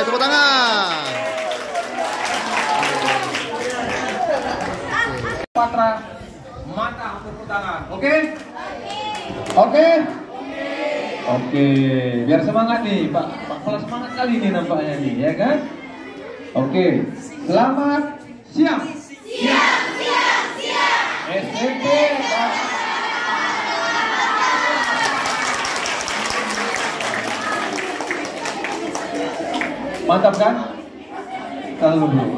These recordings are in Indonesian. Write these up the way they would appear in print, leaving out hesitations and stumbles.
tepuk tangan. Patra mata tepuk tangan. Oke? Oke? Oke, biar semangat nih, Pak. Pak malah semangat kali nih nampaknya nih, ya kan? Oke, selamat siang. Siap. SMP. Mantap kan? Kalau dulu.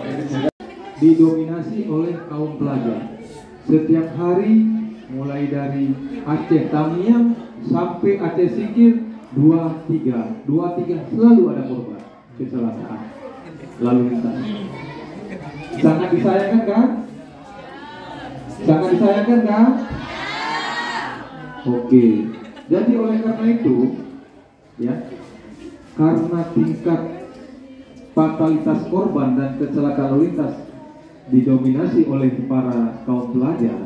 Didominasi oleh kaum pelajar. Setiap hari mulai dari Aceh Tamiang sampai Aceh Sikir 23 selalu ada korban kecelakaan lalu lintas. Sangat disayangkan kan? Sangat disayangkan kan? Oke. Jadi oleh karena itu, ya, karena tingkat fatalitas korban dan kecelakaan lalu lintas didominasi oleh para kaum pelajar.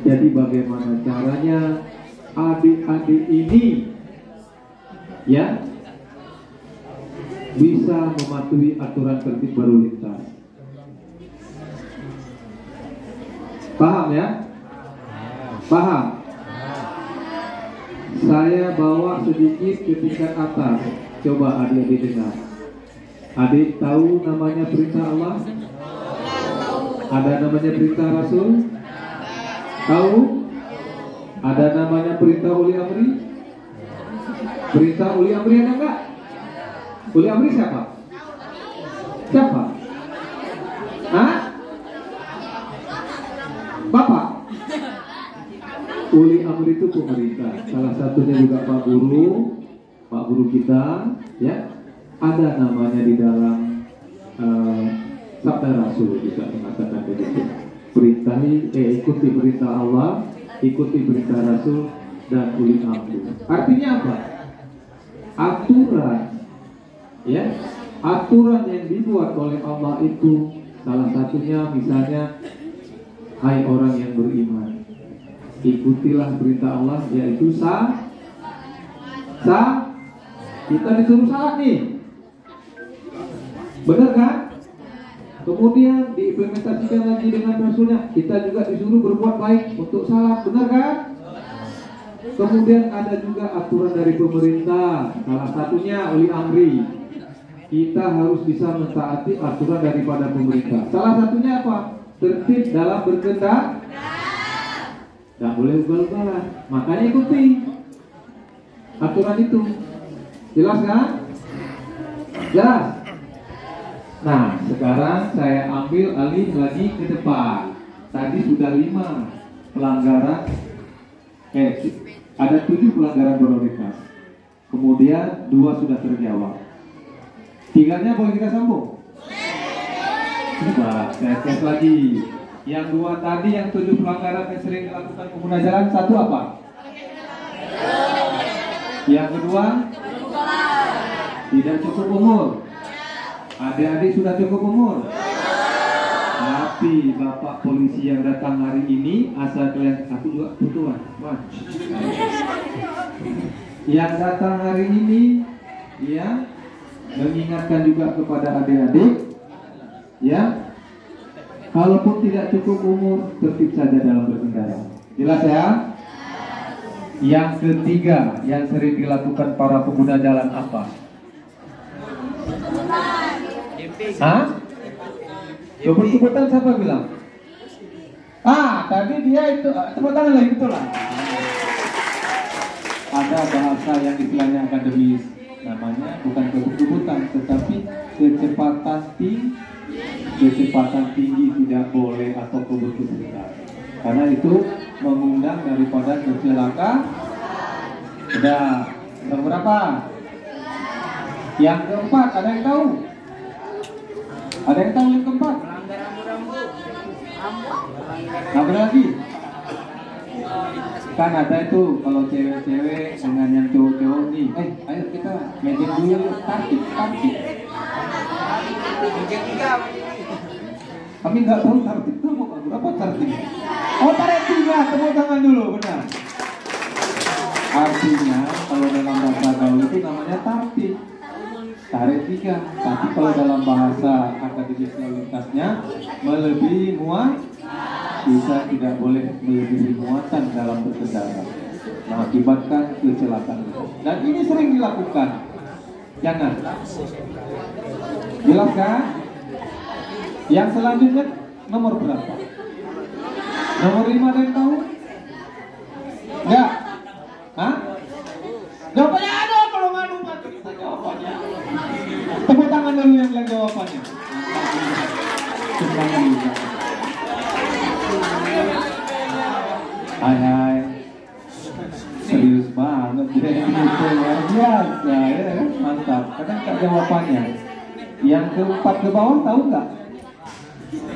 Jadi bagaimana caranya adik-adik ini, ya, bisa mematuhi aturan tertib berlalu lintas? Paham ya? Paham? Saya bawa sedikit ke tingkat atas. Coba adik-adik dengar. Adik tahu namanya perintah Allah? Ada namanya perintah Rasul? Tahu? Ada namanya perintah uli amri? Perintah uli amri ada enggak? Uli amri siapa? Siapa? Hah? Bapak? Uli amri itu pemerintah. Salah satunya juga Pak Guru kita, ya. Ada namanya di dalam sabda Rasul juga mengatakan begitu. Ikuti perintah Allah, ikuti perintah Rasul dan uli amri. Artinya apa? Aturan, ya, aturan yang dibuat oleh Allah itu salah satunya misalnya, hai orang yang beriman, ikutilah perintah Allah, yaitu kita disuruh salat nih, benar kan? Kemudian diimplementasikan lagi dengan Rasulnya, kita juga disuruh berbuat baik untuk salat, benar kan? Kemudian ada juga aturan dari pemerintah, salah satunya uli amri, kita harus bisa mentaati aturan daripada pemerintah. Salah satunya apa? Tertib dalam berkendara, tidak boleh ugal-ugalan, makanya ikuti aturan itu. Jelas kan? Jelas? Nah, sekarang saya ambil alih lagi ke depan. Tadi sudah 5 pelanggaran, ada 7 pelanggaran berlalu lintas. Kemudian 2 sudah terjawab. 3-nya boleh kita sambung? Coba saya tes lagi. Yang 2 tadi, yang 7 pelanggaran yang sering dilakukan pengguna jalan, 1 apa? Yang kedua, tidak cukup umur. Adik-adik sudah cukup umur. Tapi Bapak polisi yang datang hari ini, asal kalian, aku juga butuh. Yang datang hari ini, ya, mengingatkan juga kepada adik-adik, ya, kalaupun tidak cukup umur, tertib saja dalam berkendara. Jelas ya? Yang ketiga, yang sering dilakukan para pengguna jalan apa? Hah? Kebut-kebutan siapa bilang? Tadi dia itu, tepuk tangan lagi, betul lah. Ada bahasa yang istilahnya akademis, namanya bukan kebut-kebutan, tetapi kecepatan tinggi tidak boleh, atau kebut-kebutan. Karena itu mengundang daripada kecelakaan. Sudah berapa? Yang keempat, ada yang tahu? Ada yang tahu yang keempat? Apa lagi? Kan ada itu kalau cewek-cewek dengan yang cowok-cowok nih, ayo kita meeting dulu, target. Kami nggak tahu target itu berapa target. Oh, target 3, tepuk tangan dulu, benar. Artinya kalau dalam bahasa gaul itu namanya target. karet 3. Tapi kalau dalam bahasa akademis lalu lintasnya melebihi muat, kita tidak boleh melebihi muatan dalam berkendara, mengakibatkan kecelakaan. Dan ini sering dilakukan. Jangan. Jelas kan? Yang selanjutnya nomor berapa? Nomor 5 ada yang tahu? Enggak? Hah? Jawabannya ada, kalau ngadu mati kita jawabannya. Tepuk tangan dulu yang bilang jawabannya. Hai, serius banget deh, luar biasa ya, mantap. Kadang tak jawabannya. Yang keempat ke bawah tahu nggak?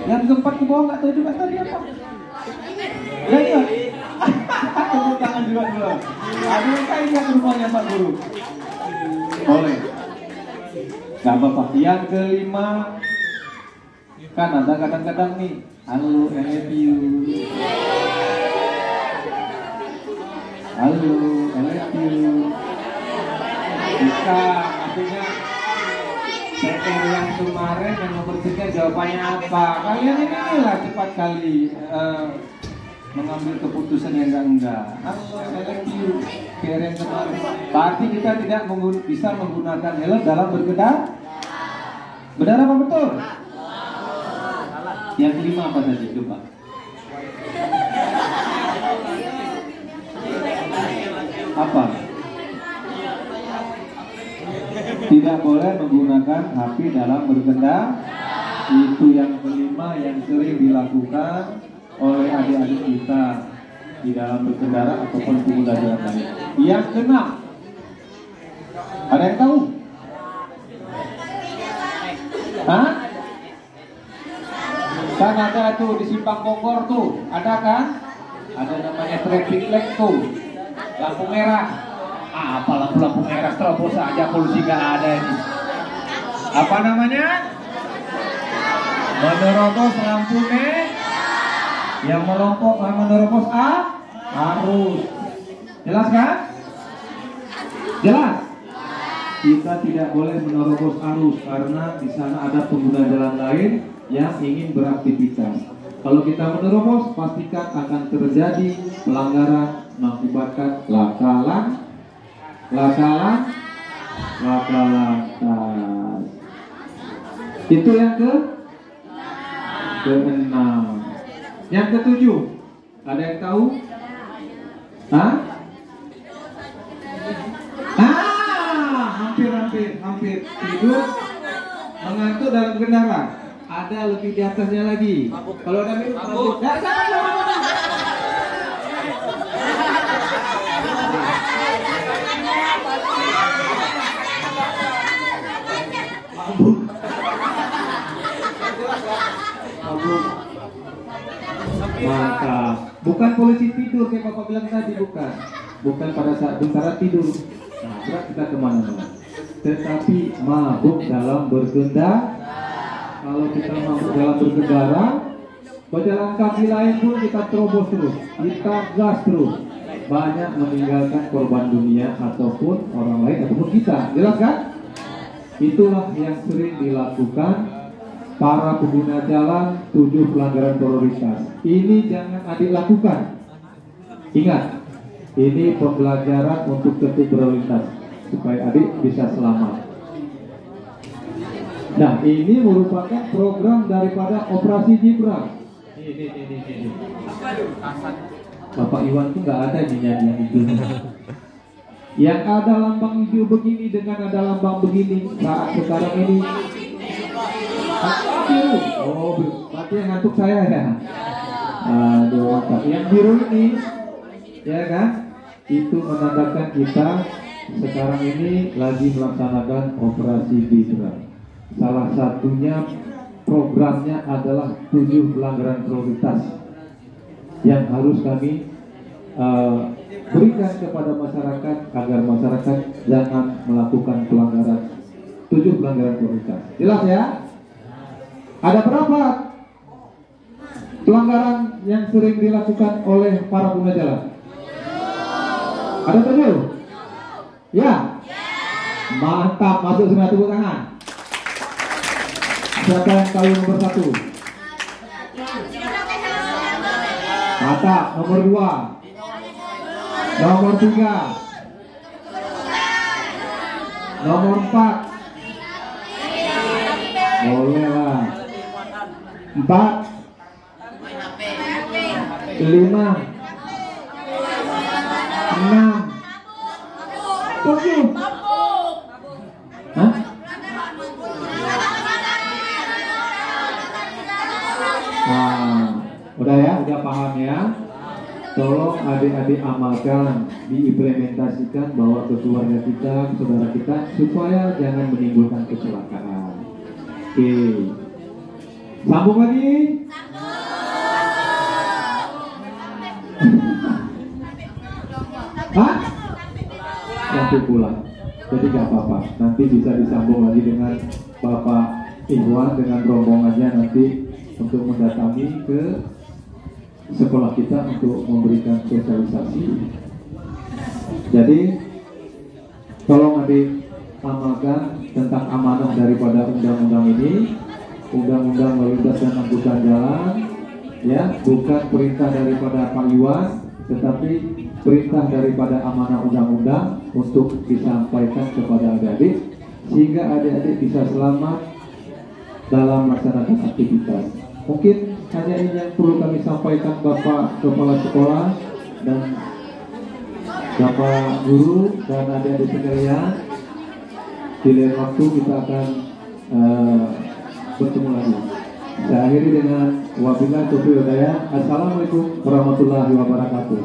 Yang keempat ke bawah nggak tahu juga tadi apa? Ya. Tepuk tangan juga dulu. Ada yang kayak ingat rumahnya Pak Guru? Boleh. Gak apa-apa. Yang kelima, kan ada kadang-kadang nih, halo, I love you. Halo, I love you. Bisa, artinya PR yang kemarin yang nomor 3 jawabannya apa? Kalian ini lah cepat kali mengambil keputusan yang enggak. Halo, I love you. PR yang kemarin. Berarti kita tidak bisa menggunakan helm dalam berkendara. Benar apa betul? Yang kelima apa tadi? Coba. Apa? Tidak boleh menggunakan HP dalam berkendara. Itu yang kelima yang sering dilakukan oleh adik-adik kita di dalam berkendara ataupun pengguna jalan lain. Yang keenam, ada yang tahu? Hah? Kan ada tuh di Simpang Bogor tuh, ada kan? Ada namanya traffic light tuh, lampu merah. Apa lampu merah, terobos aja, polusi gak ada ini. Apa namanya? Menerobos lampu merah. Yang menerobos arus. Jelas kan? Jelas. Kita tidak boleh menerobos arus karena di sana ada pengguna jalan lain yang ingin beraktivitas. Kalau kita menerobos, pastikan akan terjadi pelanggaran mengakibatkan laka lantas. Itu yang keenam. Yang ketujuh, ada yang tahu? Hah? Hampir tidur, mengantuk dalam kendaraan. Ada lebih di atasnya lagi. Kalau ada minum, mabuk. Mantap. Bukan polisi tidur kayak Bapak bilang tadi, bukan pada saat bentara tidur. Nah, berat kita kemana-mana. Tetapi mabuk dalam berkendara. Kalau kita mabuk dalam berkendara, pejalan kaki lain pun kita terobos terus, kita gas terus, banyak meninggalkan korban dunia ataupun orang lain ataupun kita. Jelas kan? Itulah yang sering dilakukan para pengguna jalan 7 pelanggaran prioritas. Ini jangan adik lakukan. Ingat, ini pembelajaran untuk tertib berlalu lintas supaya adik bisa selamat. Nah, ini merupakan program daripada Operasi Zebra. Ini. Bapak Iwan tuh nggak ada di nyanyi yang itu. Yang ada lambang hijau begini dengan ada lambang begini saat sekarang ini. Oh, berarti yang ngantuk saya ya. Aduh, yang biru ini, ya kan? Itu menandakan kita sekarang ini lagi melaksanakan Operasi Zebra. Salah satunya programnya adalah 7 pelanggaran prioritas yang harus kami berikan kepada masyarakat agar masyarakat jangan melakukan pelanggaran 7 pelanggaran prioritas. Jelas ya? Ada berapa pelanggaran yang sering dilakukan oleh para pengguna jalan? Ada 7? Ya? Mantap, masuk semua, tepuk tangan. Siapa yang tahu nomor 1? Mantap, nomor 2. Nomor 3. Nomor 4. Boleh lah. 4. 5. 6. 7. Hah? Udah ya, udah paham ya. Tolong adik-adik amalkan, diimplementasikan bawa ke keluarga kita, ke saudara kita, supaya jangan menimbulkan kecelakaan. Oke, sambung lagi. Hah? Sampai pulang. Jadi gak apa-apa. Nanti bisa disambung lagi dengan Bapak Iwan dengan rombongannya nanti untuk mendatangi ke sekolah kita untuk memberikan sosialisasi. Jadi tolong adik amalkan tentang amanah daripada undang-undang ini, undang-undang lalu lintas dan angkutan jalan, ya, bukan perintah daripada Pak Iwan, tetapi perintah daripada amanah undang-undang untuk disampaikan kepada adik-adik sehingga adik-adik bisa selamat dalam melaksanakan aktivitas. Mungkin hanya ini yang perlu kami sampaikan Bapak Kepala Sekolah dan Bapak Guru dan adik-adik sekalian. Di lain waktu kita akan bertemu lagi. Saya akhiri dengan wabillahi taufiq wal hidayah. Assalamualaikum warahmatullahi wabarakatuh.